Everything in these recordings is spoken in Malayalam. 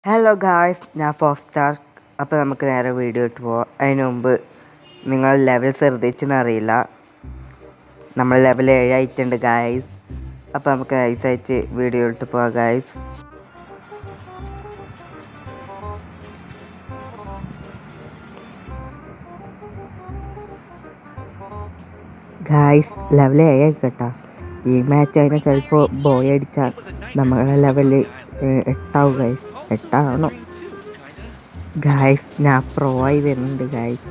ഹലോ ഗായ്സ്, ഞാൻ ഫോസ്റ്റാർ. അപ്പോൾ നമുക്ക് നേരെ വീഡിയോ ഇട്ട് പോവാം. അതിന് മുമ്പ് നിങ്ങൾ ലെവൽ ശ്രദ്ധിച്ചെന്നറിയില്ല, നമ്മൾ ലെവൽ 7 ആയിട്ടുണ്ട് ഗായ്സ്. അപ്പോൾ നമുക്ക് നൈസായിട്ട് വീഡിയോ ഇട്ട് പോവാം ഗായ്സ്. Guys level 7 ആയിക്കോട്ടാ. ഈ മാച്ച് അതിനെ ചിലപ്പോൾ ബോയ് അടിച്ചാൽ നമ്മളെ ലെവല് 8 ഗായ്സ്. 8 ഗായ്സ്. ഞാൻ പ്രോ ആയി വരുന്നുണ്ട് ഗായ്സ്.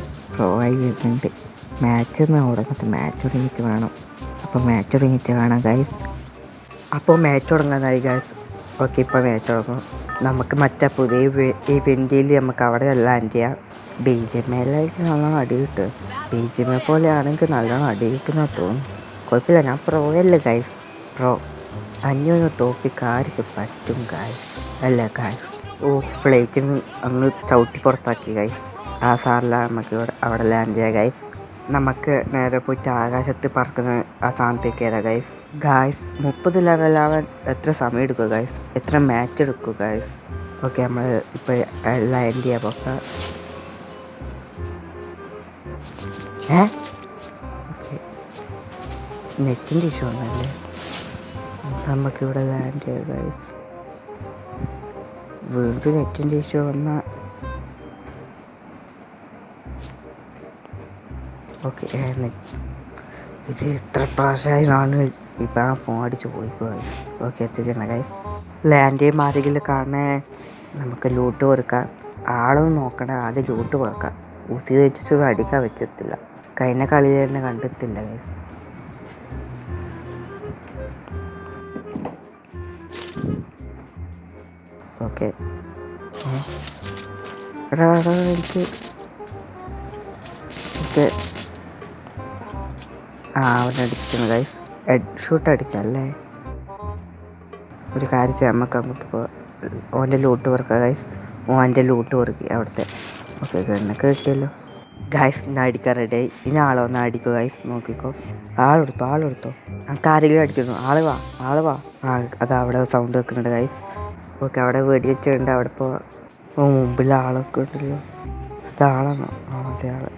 മാച്ച് ഒന്നും തുടങ്ങട്ടെ, മാച്ച് തുടങ്ങിയിട്ട് വേണം. അപ്പോൾ മാച്ച് തുടങ്ങിയിട്ട് വേണം ഗായ്സ്. അപ്പോൾ മാച്ച് തുടങ്ങാനായി ഗായ്സ്. ഓക്കെ, ഇപ്പോൾ മാച്ച് തുടങ്ങും. നമുക്ക് മറ്റേ പുതിയ ഇവൻറ്റിൽ നമുക്ക് അവിടെ ലാൻഡ് ചെയ്യാം. ബി ജി എം എയിലേക്ക് നല്ലോണം അടി കിട്ടും. ബി ജി എം എ പോലെ ആണെങ്കിൽ നല്ലോണം അടി കിട്ടുന്ന തോന്നും. കുഴപ്പമില്ല, ഞാൻ പ്രോ അല്ലേ ഗായ്സ്. പ്രോ അഞ്ഞൊന്ന് തോപ്പിക്കാർക്ക് പറ്റും ഗായ്സ്. അല്ല ഗായ്സ്, ഫ്ലൈറ്റിന് അങ്ങ് ചവിട്ടി പുറത്താക്കി ഗായ്സ്. ആ സാറില്ല, നമുക്ക് അവിടെ ലാൻഡ് ചെയ്യാം ഗായ്സ്. നമുക്ക് നേരെ പോയിട്ട് ആകാശത്ത് പറക്കുന്ന ആ സ്ഥാനത്തേക്ക് വരാം ഗായ്സ്. 30 ലെവലാവാൻ എത്ര സമയം എടുക്കുക ഗായ്സ്? എത്ര മാച്ച് എടുക്കുക ഗായ്സ്? ഓക്കെ, നമ്മൾ ഇപ്പോൾ ലാൻഡ് ചെയ്യാൻ പോക്കാം. ഓക്കെ, നെറ്റിൻ്റെ ഇഷ്യൂ ഒന്നല്ലേ. നമുക്കിവിടെ ലാൻഡ് ചെയ്യാം ഗായ്സ്. വീണ്ടും നെറ്റിൻ്റെ ഇഷ്യൂ വന്നാൽ ഓക്കെ. ഇത് ഇത്ര പ്രാവശ്യമായാണ് ഇപ്പം ആ ഫോൺ അടിച്ച് പോയിക്കോ. ഓക്കെ, എത്തിച്ചിട്ടുണ്ട് ഗായ്സ്. ലാൻഡ് ചെയ്യുമ്പോൾ ആരെങ്കിലും കാണേ നമുക്ക് ലൂട്ട് കൊടുക്കാം. ആളൊന്നും നോക്കണേ, ആദ്യം ലൂട്ട് കൊടുക്കാം. ഊത്തി വെച്ചിട്ട് അടിക്കാൻ പറ്റത്തില്ല. കഴിഞ്ഞ കളിയിൽ തന്നെ കണ്ടെത്തില്ല ഗൈസ്. ഓക്കെ, എനിക്ക് ഓക്കെ. അവിടെ അടിക്കുന്നു ഗൈസ്. Head shoot അടിച്ചല്ലേ. ഒരു കാര്യം ചെയ്യാം, നമുക്ക് അങ്ങോട്ട് പോവാം. ഓൻ്റെ ലൂട്ട് വർക്കാം ഗൈസ്. ഓൻ്റെ ലൂട്ട് വർക്കി അവിടുത്തെ. ഓക്കെ, ഗണ്ണൊക്കെ കിട്ടിയല്ലോ ഗൈസ്. ഞാൻ അടിക്കാൻ റെഡിയായി. ഇനി ആളൊന്ന് അടിക്കുക ഗൈസ്. നോക്കിക്കോ, ആളെടുത്തോ. നമുക്ക് ആരെങ്കിലും അടിക്കുന്നു. ആള് വാ. അത് അവിടെ സൗണ്ട് വെക്കുന്നുണ്ട് ഗൈസ്. ഓക്കെ, അവിടെ വെടി വെച്ചിട്ടുണ്ട്. അവിടെ പോവാം. മുമ്പിൽ ആളൊക്കെ ഉണ്ടല്ലോ. ഇതാളാണോ? അതെ ആള്.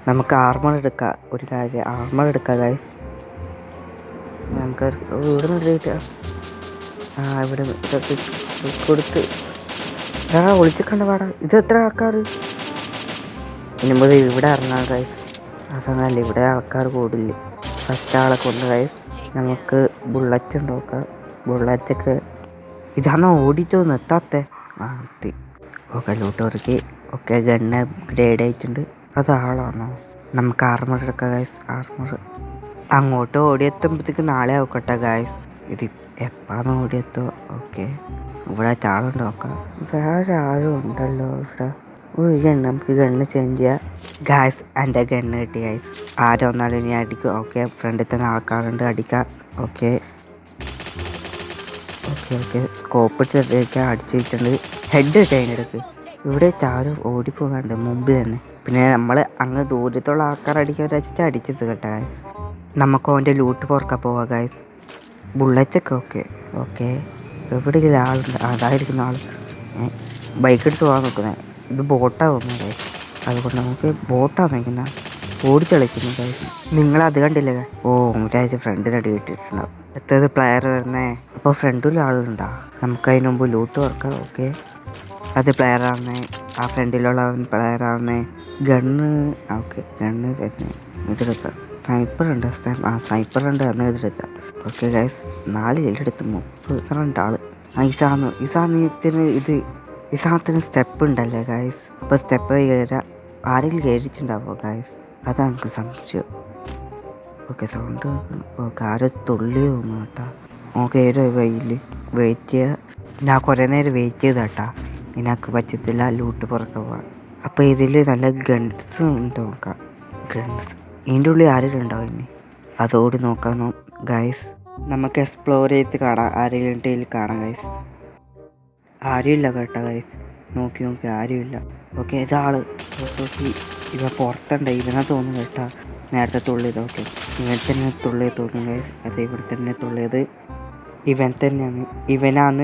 നമുക്ക് ആർമർ എടുക്കാം. ഒരു കാര്യം, ആർമർ എടുക്കാം ഗൈസ്. നമുക്ക് ഇവിടെ നിന്ന് ഇവിടെ കൊടുത്ത് ഒളിച്ച് കണ്ട പാടാ. ഇത് എത്ര ആൾക്കാർ? ഇനിമ്പോൾ ഇവിടെ ഇറങ്ങാം ഗൈസ്. അതല്ല, ഇവിടെ ആൾക്കാർ കൂടില്ല. ഫസ്റ്റ് ആളെ കൊണ്ട് ഗൈസ്. നമുക്ക് ബുള്ളറ്റ് നോക്കാം. ബുള്ളറ്റൊക്കെ ഇതാണോ ഓടിച്ചോന്ന് എത്താത്തെ? എത്തി. Okay, loot Varkey. Okay, gun grade ആയിട്ടുണ്ട്. അത് ആളാണോ? നമുക്ക് ആർമർ എടുക്കാം ഗൈസ്. ആർമർ അങ്ങോട്ട് ഓടിയെത്തുമ്പോഴത്തേക്ക് നാളെ ആവട്ടെ ഗായ്സ്. ഇത് എപ്പാന്ന് ഓടിയെത്തോ? ഓക്കെ, ഇവിടെ ആളുണ്ട് നോക്കാം. വേറെ ആരും ഉണ്ടല്ലോ ഇവിടെ. നമുക്ക് ഗണ്ണ് ചേഞ്ച് ചെയ്യാം ഗായ്സ്. എൻ്റെ ഗണ്ണ് കിട്ടി ഗായ്സ്. ആരും വന്നാലും ഇനി അടിക്കും. ഓക്കെ, ഫ്രണ്ടിൽ തന്നെ ആൾക്കാരുണ്ട്, അടിക്കാം. ഓക്കെ, സ്കോപ്പ് എടുത്ത് അടിച്ചിട്ടുണ്ട്. ഹെഡ് കഴിഞ്ഞെടുക്ക്. ഇവിടെ ചാരും ഓടിപ്പോകാണ്ട് മുമ്പിൽ തന്നെ. പിന്നെ നമ്മൾ അങ്ങ് ദൂരത്തുള്ള ആൾക്കാർ അടിക്കാൻ വെച്ചിട്ട് അടിച്ചത് കേട്ടോ ഗായ്സ്. നമുക്ക് അവൻ്റെ ലൂട്ട് പുറക്കാൻ പോവാം ഗായ്സ്. ബുള്ളറ്റൊക്കെ ഓക്കെ. എവിടെയെങ്കിലും ആളുണ്ട്. അതായിരിക്കുന്ന ആൾ ബൈക്ക് എടുത്ത് പോകാൻ നോക്കുന്നത്. ഇത് ബോട്ടാണ് തോന്നുന്നത് ഗായ്സ്. അതുകൊണ്ട് നമുക്ക് ബോട്ടാണ് നിൽക്കുന്നത്. ഓടിച്ചളിക്കുന്നു ഗായ്സ്. നിങ്ങളത് കണ്ടില്ലേ? ഒരാഴ്ച ഫ്രണ്ടിന് അടി കിട്ടിയിട്ടുണ്ടാവും. എത്ര പ്ലെയർ വരുന്നേ? അപ്പോൾ ഫ്രണ്ടിൽ ആളുണ്ടാ. നമുക്ക് അതിന് മുമ്പ് ലൂട്ട് തുറക്കാം. ഓക്കെ, അത് പ്ലെയറാവുന്നേ. ആ ഫ്രണ്ടിലുള്ളവൻ പ്ലെയറാവുന്നേ. ഗണ്ണ് ഓക്കെ, ഗണ്ണ് തന്നെ ഇതെടുക്കാം. സ്നൈപ്പറുണ്ട്. അന്ന് ഇതെടുക്കാം. ഓക്കെ ഗൈസ്, 4 കില്ലെടുത്ത് 32 ആള്. ഈ സാധനത്തിന് സ്റ്റെപ്പ് ഉണ്ടല്ലേ ഗൈസ്. അപ്പോൾ സ്റ്റെപ്പ് കയറാം. ആരെങ്കിലും കയറിയിട്ടുണ്ടാവോ ഗൈസ്? അതാണ് എനിക്ക് സംശയം. Okay, sound okay. ആരോ തുള്ളി തോന്നുന്നു കേട്ടാ. ഓക്കെ, ഏതോ വഴിയിൽ വെയിറ്റ് ചെയ്യുക. ഞാൻ കുറേ നേരം വെയിറ്റ് ചെയ്ത കേട്ടാ. എനിക്ക് പറ്റത്തില്ല ലൂട്ട് പുറക്കാൻ പോവാൻ. അപ്പോൾ ഇതിൽ നല്ല ഗൺസ് ഉണ്ട് നോക്കാം. ഗൺസ് ഇതിൻ്റെ ഉള്ളിൽ ആരെങ്കിലും ഉണ്ടാവും. ഇനി അതോട് നോക്കാനോ ഗൈസ്. നമുക്ക് എക്സ്പ്ലോർ ചെയ്ത് കാണാം. ആരെങ്കിലും ഉണ്ടെങ്കിൽ കാണാം ഗൈസ്. ആരുമില്ല കേട്ടോ ഗൈസ്. നോക്കി ആരുമില്ല. ഓക്കെ, ഇതാള് നോക്കി. ഇവ പുറത്തുണ്ട്. ഇവനാ തോന്നുന്നു കേട്ടാ നേരത്തെ തുള്ളിയത്. ഓക്കെ, ഇവൻ തന്നെ തുള്ളിയത് തോന്നുന്നു ഗൈസ്. അത് ഇവിടെ തന്നെ തുള്ളിയത് ഇവൻ തന്നെയാണ്. ഇവനാണ്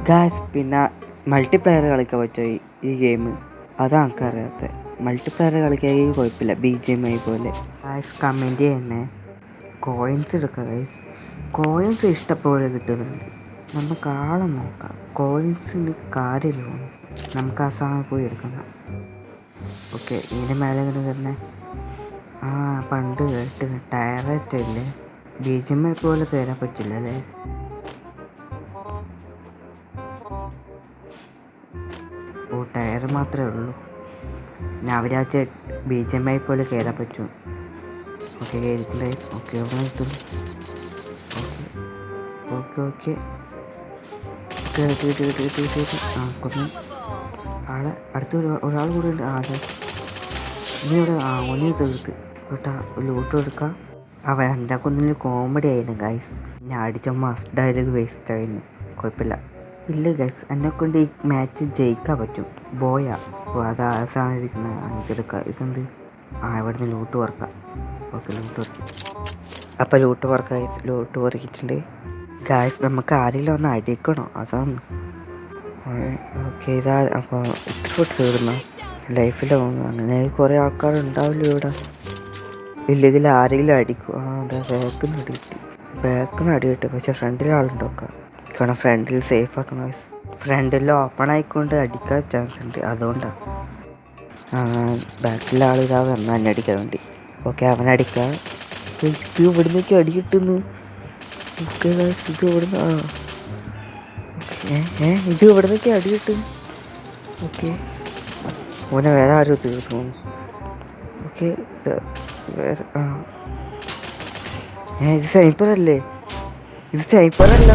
ഗൈസ്. പിന്നെ മൾട്ടിപ്ലെയർ കളിക്കാൻ പറ്റുമോ ഈ ഗെയിം? അതാണ് എനിക്കറിയാത്തത്. മൾട്ടിപ്ലെയർ കളിക്കാൻ കുഴപ്പമില്ല, BGMI പോലെ. ഗൈസ് കമൻറ്റ് ചെയ്യണേ. കോയിൻസ് എടുക്കാം ഗൈസ്. കോയിൻസ് ഇഷ്ടംപോലെ കിട്ടുന്നുണ്ട്. നമുക്ക് ആളെ നോക്കാം. കോയിൻസിന് കാര്യമില്ല, നമുക്ക് ആ സാധനം പോയി എടുക്കണം. ഓക്കെ, ഇതിൻ്റെ മേലെ ഇങ്ങനെ വരുന്നേ. ആ പണ്ട് കേട്ട് ടയറേറ്റല്ലേ, BGMI പോലെ കയറാൻ പറ്റില്ല അല്ലേ? ഓ, ടയർ മാത്രമേ ഉള്ളൂ. ഞാൻ വിചാരിച്ച BGMI പോലെ കയറാൻ പറ്റും. ഓക്കെ, കയറിയിട്ടുണ്ട്. ഓക്കെ, അവിടെ കിട്ടും. ഓക്കെ ഓക്കെ ഓക്കെ കിട്ടി. ആ കൊന്നു ആളെ. അടുത്ത ഒരാൾ കൂടെ ഉണ്ട്. അതെ, ഇനി ഇവിടെ ഒന്നി തീർത്ത് കേട്ടാ. ലൂട്ട് എടുക്കാം. അവൻ എൻ്റെ കൊന്നിന് കോമഡി ആയിരുന്നു ഗൈസ്. ഞാൻ അടിച്ച മസ്റ്റ് ഡയലോഗ് വേസ്റ്റ് ആയിരുന്നു. കുഴപ്പമില്ല. ഇല്ല ഗൈസ്, എന്നെക്കൊണ്ട് ഈ മാച്ച് ജയിക്കാൻ പറ്റും. ബോയാ അത് സാധനം ഇരിക്കുന്ന ഇതെടുക്കുക. ഇതെന്ത്? ഇവിടെ നിന്ന് ലൂട്ട് വർക്കാം. ഓക്കെ, ലൂട്ട് വർക്കി. അപ്പോൾ ലൂട്ട് വർക്കായി, ലൂട്ട് വർക്കിയിട്ടുണ്ട് ഗൈസ്. നമുക്ക് ആരെങ്കിലും ഒന്ന് അടിക്കണോ, അതാണ്. ഓക്കെ, ഇതാ. അപ്പോൾ ഇത്ര തീർന്ന ലൈഫിൽ അങ്ങനെ കുറേ ആൾക്കാരുണ്ടാവില്ല ഇവിടെ. ഇല്ല, ഇതിൽ ആരെങ്കിലും അടിക്കും. അതെ, ബാക്കിൽ നിന്ന് അടി കിട്ടും. പക്ഷെ ഫ്രണ്ടിൽ ആളുണ്ടോക്കാം. കാരണം ഫ്രണ്ടിൽ സേഫ് ആക്കണം. ഫ്രണ്ടിൽ ഓപ്പൺ ആയിക്കൊണ്ട് അടിക്കാൻ ചാൻസ് ഉണ്ട്, അതുകൊണ്ടാണ്. ബാക്കിലെ ആൾ ഇതാ വന്നാൽ എന്നെ അടിക്കാൻ വേണ്ടി. ഓക്കെ, അവനടിക്കാം. ഇവിടുന്നൊക്കെ അടി കിട്ടുന്നു. ഓക്കെ, ഇത് ഇവിടുന്ന് ഇത് ഇവിടുന്നൊക്കെ അടി കിട്ടും. ഓക്കെ, ഓനെ വേറെ ആരും തീർന്നു. ഓക്കെ, വേറെ ഇത് സ്നൈപ്പറല്ലേ? ഇത് സ്നൈപ്പറല്ല.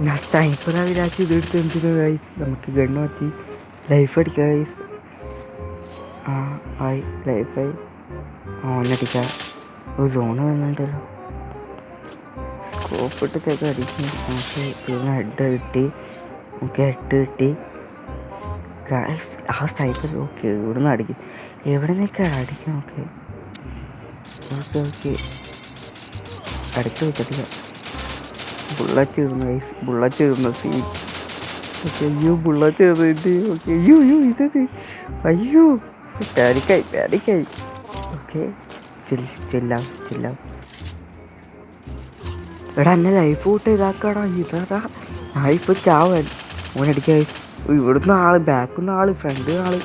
ഞാൻ സ്നൈപ്പറാ വിചാരിച്ച് ഇതെടുത്ത് എന്തിനു ഗൈസ്? നമുക്ക് ഗണ്ണ് മാറ്റി ലൈഫ് അടിക്കാം ഗൈസ്. ആയി ലൈഫായി. ഓനടിക്കാം. ഒരു സോണ് വേണമല്ലോ. സ്കോപ്പ് ഇട്ടത്തേക്ക് അടിക്കും. നമുക്ക് പിന്നെ ഹെഡ് കിട്ടി. ഓക്കെ, ഹെഡ് കിട്ടി ഗൈസ്. ആ സ്നൈപ്പർ. ഓക്കെ, ഇവിടെ നിന്ന് അടിക്കും. എവിടെ നിന്നൊക്കെ അടിക്കാം. ഓക്കെ ഓക്കെ ഓക്കെ അടുത്ത് വെച്ചടിക്കാം. ബുള്ളറ്റ് തീർന്നു ഗൈസ്. ബുള്ളറ്റ് തീർന്നു സീൻ. ഓക്കെ, അയ്യോ ബുള്ളറ്റ് തീർന്നിട്ട്. ഓക്കെ, അയ്യോ ഇതത്. അയ്യോ പാനിക്കായി. ഓക്കെ, ചില്ലാം. എടാ, എന്നെ ലൈഫ് കൂട്ട് ഇതാക്കാടാ. ഇതാ ഞാൻ ഇപ്പോൾ ചാവാൻ. ഓനടിക്കുക. ഇവിടുന്ന് ആള്, ബാക്കിൽ ആള്, ഫ്രണ്ട് ആള്.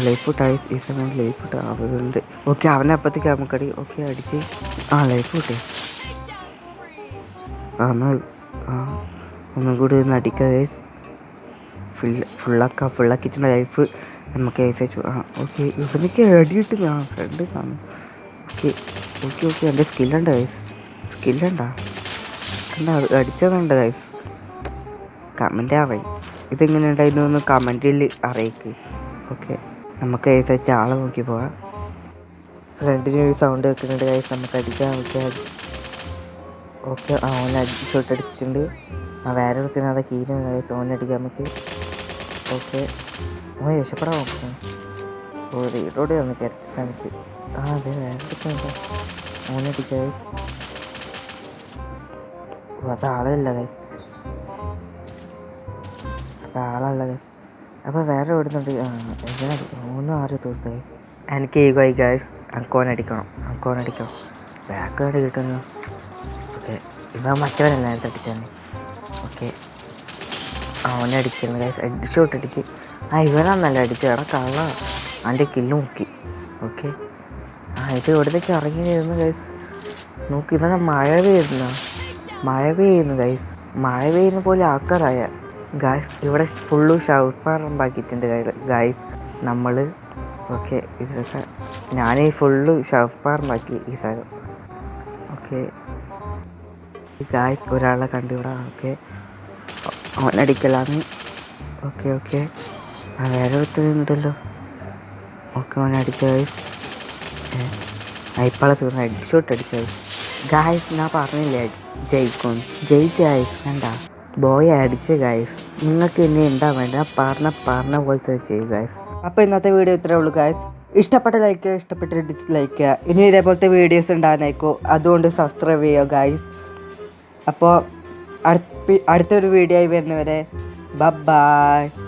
ലൈഫ് കൂട്ടായി. ഈ സമയം ലൈഫ് കൂട്ട അവരുണ്ട്. ഓക്കെ, അവനെ അപ്പത്തേക്ക് നമുക്കടി. ഓക്കെ, അടിച്ച് ലൈഫ് കൂട്ടേ. ഒന്നും കൂടി ഒന്ന് അടിക്കുക ഗൈസ്. ഫുള്ളാക്കിച്ചിട്ട് ലൈഫ് നമുക്ക് ഏസച്ചു. ഓക്കെ, ഇവിടേക്ക് അടി കിട്ടുന്ന ഫ്രണ്ട് കാണും. ഓക്കെ എൻ്റെ സ്കില്ലുണ്ട് ഗൈസ്. സ്കില്ലുണ്ടാ അടിച്ചതുണ്ട് ഗൈസ്. കമൻറ്റ് അറിയും. ഇതെങ്ങനെ ഉണ്ടായിരുന്നു ഒന്ന് കമൻറ്റിൽ അറിയിക്ക്. ഓക്കെ, നമുക്ക് ഏസച്ച ആളെ നോക്കി പോവാം. ഫ്രണ്ടിന് ഒരു സൗണ്ട് വെക്കുന്നുണ്ട് ഗൈസ്. നമുക്ക് അടിക്കാൻ നോക്കിയാൽ. ഓക്കെ, ഓനെ ഷോട്ട് അടിച്ചിട്ടുണ്ട്. വേറെ ഒരുത്തിന് അത് കീഴിൽ ഓനടിക്കാം നമുക്ക്. ഓക്കെ, ഓൻ രക്ഷപ്പെടാൻ നോക്കാം. റീലോട് വന്ന് കിടച്ച സമയത്ത് അതെ വേറെ ഓനടിക്കാം. അതാളല്ല ഗൈസ്, അതാളല്ല ഗൈസ്. അപ്പോൾ വേറെ ഓടുന്നുണ്ട്. എങ്ങനെ ഓനും ആരും തീർത്ത് ഗൈസ്. എനിക്ക് ഈഗോയി ഗൈസ്. അങ്കോനടിക്കണം. ബാക്ക് കിട്ടുന്നു. ഓക്കെ, ഇവ മറ്റവനല്ല നേരത്തെ അടിച്ചാണ്. ഓക്കെ, അവനെ അടിക്കുന്നു ഗൈസ്. ഹെഡ് ഷോട്ട് അടിച്ച്. ഇവനാന്നല്ല അടിച്ച്. എടാ കള്ള, അവൻ്റെ കില്ല് മുക്കി. ഓക്കെ, ഇത് ഇവിടത്തേക്ക് ഇറങ്ങി വരുന്നു ഗൈസ്. നോക്കി, ഇതാണ് മഴ പെയ്യുന്നു ഗൈസ്. മഴ പെയ്യുന്ന പോലെ ആൾക്കാരായ ഗൈസ്. ഇവിടെ ഫുള്ള് ഷവർപ്പാറുണ്ടാക്കിയിട്ടുണ്ട് ഗൈസ് നമ്മൾ. ഓക്കെ, ഇതിലൊക്കെ ഞാൻ ഫുള്ള് ഷവർപ്പാറുണ്ടാക്കി ഈ സ്ഥലം. ഓക്കെ ഗൈസ്, ഒരാളെ കണ്ടുവിടാ. ഓക്കെ, അവനടിക്കലാണ്. ഓക്കെ വേറെ ഒരുത്തരുണ്ടല്ലോ. Okay, അവനടിച്ച guys. ഇപ്പോഴെ തീർന്ന ഹെഡ് ഷോട്ട് അടിച്ച ഗൈസ്. ഞാൻ പറഞ്ഞില്ലേ ജയിച്ച ഗൈസ്. കണ്ട ബോയ് അടിച്ച ഗൈസ്. നിങ്ങൾക്ക് ഇനി എന്താ വേണ്ട പറഞ്ഞ പോലത്തെ ചെയ്യും ഗൈസ്. അപ്പോൾ ഇന്നത്തെ വീഡിയോ ഇത്രേ ഉള്ളൂ ഗൈസ്. ഇഷ്ടപ്പെട്ട ലൈക്ക് ചെയ്യുക, ഇഷ്ടപ്പെട്ട ഡിസ്ലൈക്ക് ചെയ്യുക. ഇനി ഇതേപോലത്തെ വീഡിയോസ് ഉണ്ടാകുന്നേക്കോ, അതുകൊണ്ട് സബ്സ്ക്രൈബ് ചെയ്യുക ഗൈസ്. അപ്പോൾ അടുത്തൊരു വീഡിയോ ആയി വരുന്നവരെ ബൈ.